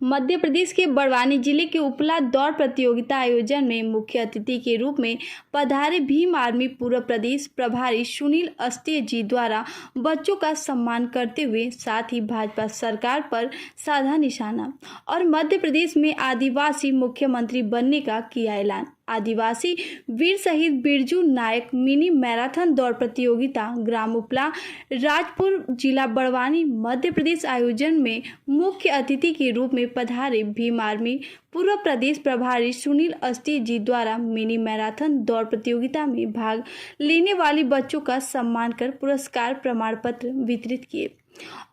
मध्य प्रदेश के बड़वानी जिले के उपला दौड़ प्रतियोगिता आयोजन में मुख्य अतिथि के रूप में पधारे भीम आर्मी पूर्व प्रदेश प्रभारी सुनील अस्ते जी द्वारा बच्चों का सम्मान करते हुए साथ ही भाजपा सरकार पर साधा निशाना और मध्य प्रदेश में आदिवासी मुख्यमंत्री बनने का किया ऐलान। आदिवासी वीर शहीद बिरजू नायक मिनी मैराथन दौड़ प्रतियोगिता ग्राम उपला राजपुर जिला बड़वानी मध्य प्रदेश आयोजन में मुख्य अतिथि के रूप में पधारे भीम आर्मी पूर्व प्रदेश प्रभारी सुनील अस्ते जी द्वारा मिनी मैराथन दौड़ प्रतियोगिता में भाग लेने वाले बच्चों का सम्मान कर पुरस्कार प्रमाण पत्र वितरित किए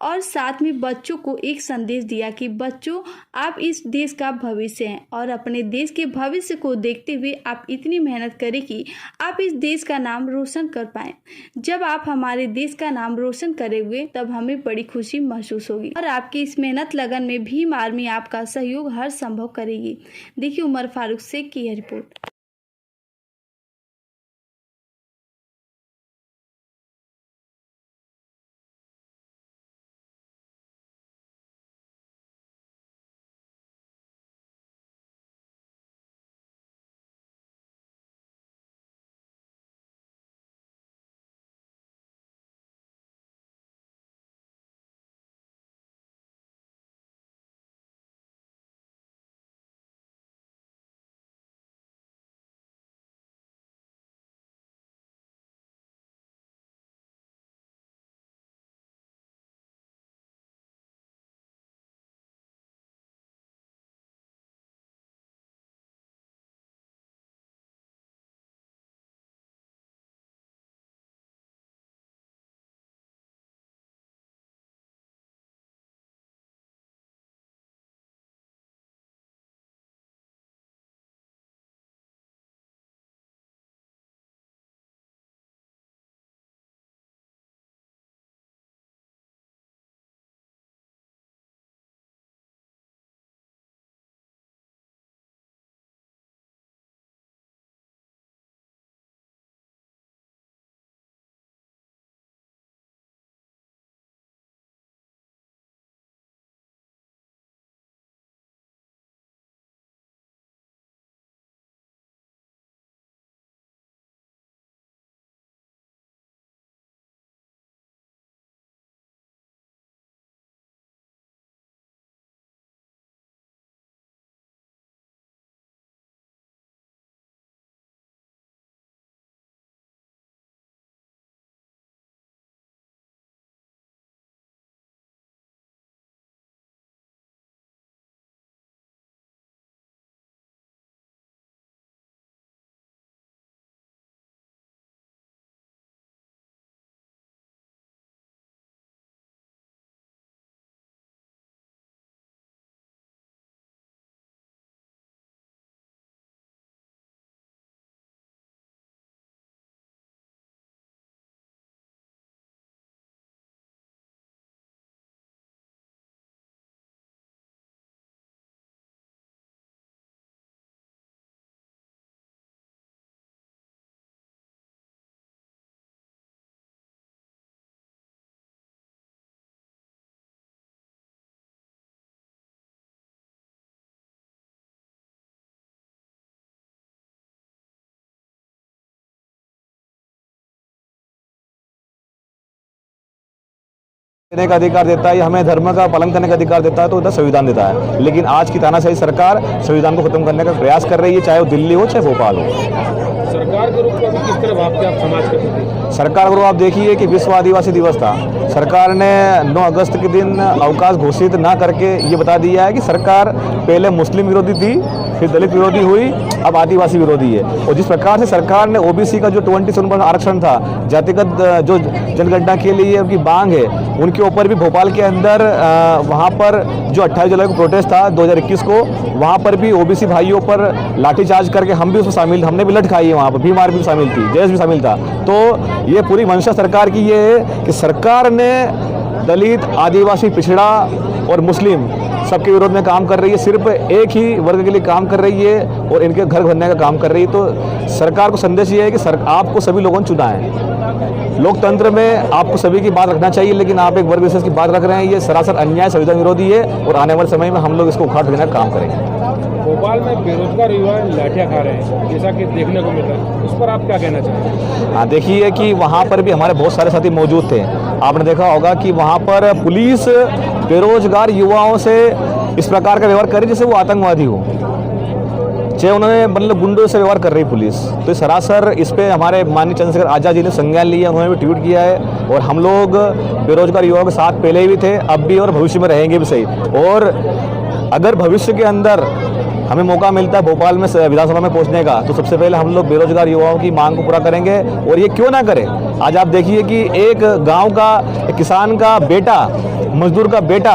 और साथ में बच्चों को एक संदेश दिया कि बच्चों, आप इस देश का भविष्य हैं और अपने देश के भविष्य को देखते हुए आप इतनी मेहनत करें कि आप इस देश का नाम रोशन कर पाएं। जब आप हमारे देश का नाम रोशन करेंगे तब हमें बड़ी खुशी महसूस होगी और आपकी इस मेहनत लगन में भीम आर्मी आपका सहयोग हर संभव करेगी। देखिए उमर फारूक शेख की यह रिपोर्ट। देने का अधिकार देता है या हमें धर्म का पालन करने का अधिकार देता है तो उधर संविधान देता है। लेकिन आज की तानाशाही सरकार संविधान को खत्म करने का प्रयास कर रही है, चाहे वो दिल्ली हो चाहे भोपाल हो। सरकार के रूप में किस तरह भागते आप समाज के प्रति? सरकार को आप देखिए कि विश्व आदिवासी दिवस था, सरकार ने 9 अगस्त के दिन अवकाश घोषित ना करके ये बता दिया है कि सरकार पहले मुस्लिम विरोधी थी, फिर दलित विरोधी हुई, अब आदिवासी विरोधी है। और जिस प्रकार से सरकार ने ओबीसी का जो 27% आरक्षण था, जातिगत जो जनगणना के लिए उनकी मांग है, उनके ऊपर भी भोपाल के अंदर वहाँ पर जो 28 जुलाई को प्रोटेस्ट था 2021 को, वहाँ पर भी ओबीसी भाइयों पर लाठीचार्ज करके हम भी उसमें शामिल, हमने भी लठ खाई है वहाँ पर, भीम आर्मी भी शामिल थी, जयेश भी शामिल था। तो ये पूरी मंशा सरकार की ये है कि सरकार ने दलित, आदिवासी, पिछड़ा और मुस्लिम सबके विरोध में काम कर रही है, सिर्फ एक ही वर्ग के लिए काम कर रही है और इनके घर भरने का काम कर रही है। तो सरकार को संदेश ये है कि आपको सभी लोगों ने चुना है। लोकतंत्र में आपको सभी की बात रखना चाहिए, लेकिन आप एक वर्ग विशेष की बात रख रहे हैं, ये सरासर अन्याय, संविधान विरोधी है और आने वाले समय में हम लोग इसको उखाड़ फेंकने का काम करेंगे। भोपाल में बेरोजगार युवा लाठियां खा रहे हैं, जैसा कि देखने को मिल रहा है, उस पर आप क्या कहना चाहेंगे? हाँ, देखिए कि वहाँ पर भी हमारे बहुत सारे साथी मौजूद थे। आपने देखा होगा कि वहाँ पर पुलिस बेरोजगार युवाओं से इस प्रकार का व्यवहार करे जैसे वो आतंकवादी हो, चाहे उन्होंने मतलब गुंडों से व्यवहार कर रही पुलिस। तो सरासर इस पे हमारे माननीय चंद्रशेखर आज़ाद जी ने संज्ञान लिया, उन्होंने भी ट्वीट किया है। और हम लोग बेरोजगार युवाओं के साथ पहले भी थे, अब भी और भविष्य में रहेंगे भी सही। और अगर भविष्य के अंदर हमें मौका मिलता है भोपाल में विधानसभा में पहुंचने का, तो सबसे पहले हम लोग बेरोजगार युवाओं की मांग को पूरा करेंगे। और ये क्यों ना करें, आज आप देखिए कि एक गांव का, एक किसान का बेटा, मजदूर का बेटा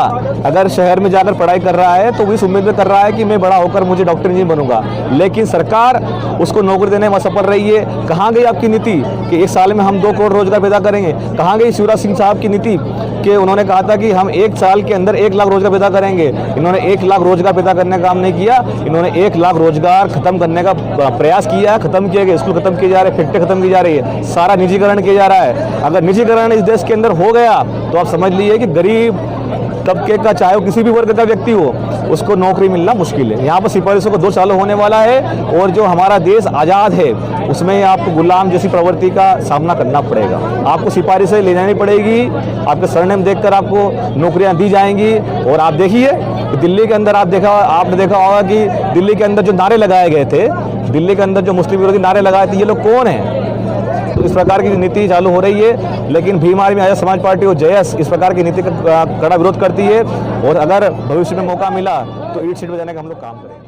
अगर शहर में जाकर पढ़ाई कर रहा है तो वो इस उम्मीद में कर रहा है कि मैं बड़ा होकर मुझे डॉक्टर इंजीनियर बनूंगा, लेकिन सरकार उसको नौकरी देने में असफल रही है। कहाँ गई आपकी नीति कि एक साल में हम 2 करोड़ रोजगार पैदा करेंगे? कहाँ गई शिवराज सिंह साहब की नीति कि उन्होंने कहा था कि हम 1 साल के अंदर 1 लाख रोजगार पैदा करेंगे? इन्होंने 1 लाख रोजगार पैदा करने का काम नहीं किया, इन्होंने 1 लाख रोजगार खत्म करने का प्रयास किया। खत्म किए गए, स्कूल खत्म किए जा रहे, फैक्ट्री खत्म की जा रही है, सारा निजीकरण किया जा रहा है। अगर निजीकरण इस देश के अंदर हो गया तो आप समझ लीजिए कि गरीब तबके का, चाहे वो किसी भी वर्ग का व्यक्ति हो, उसको नौकरी मिलना मुश्किल है। यहाँ पर सिपाहियों को 2 साल होने वाला है और जो हमारा देश आज़ाद है उसमें आपको गुलाम जैसी प्रवृत्ति का सामना करना पड़ेगा। आपको सिपाही से ले जानी पड़ेगी, आपके सरनेम देखकर आपको नौकरियां दी जाएंगी। और आप देखिए दिल्ली के अंदर आपने देखा होगा कि दिल्ली के अंदर जो नारे लगाए गए थे, दिल्ली के अंदर जो मुस्लिम विरोधी नारे लगाए थे, ये लोग कौन हैं? तो इस प्रकार की नीति चालू हो रही है, लेकिन भीम आर्मी आज़ाद समाज पार्टी और जेएस इस प्रकार की नीति का कड़ा विरोध करती है। और अगर भविष्य में मौका मिला तो ईट सीट बजाने का हम लोग काम करेंगे।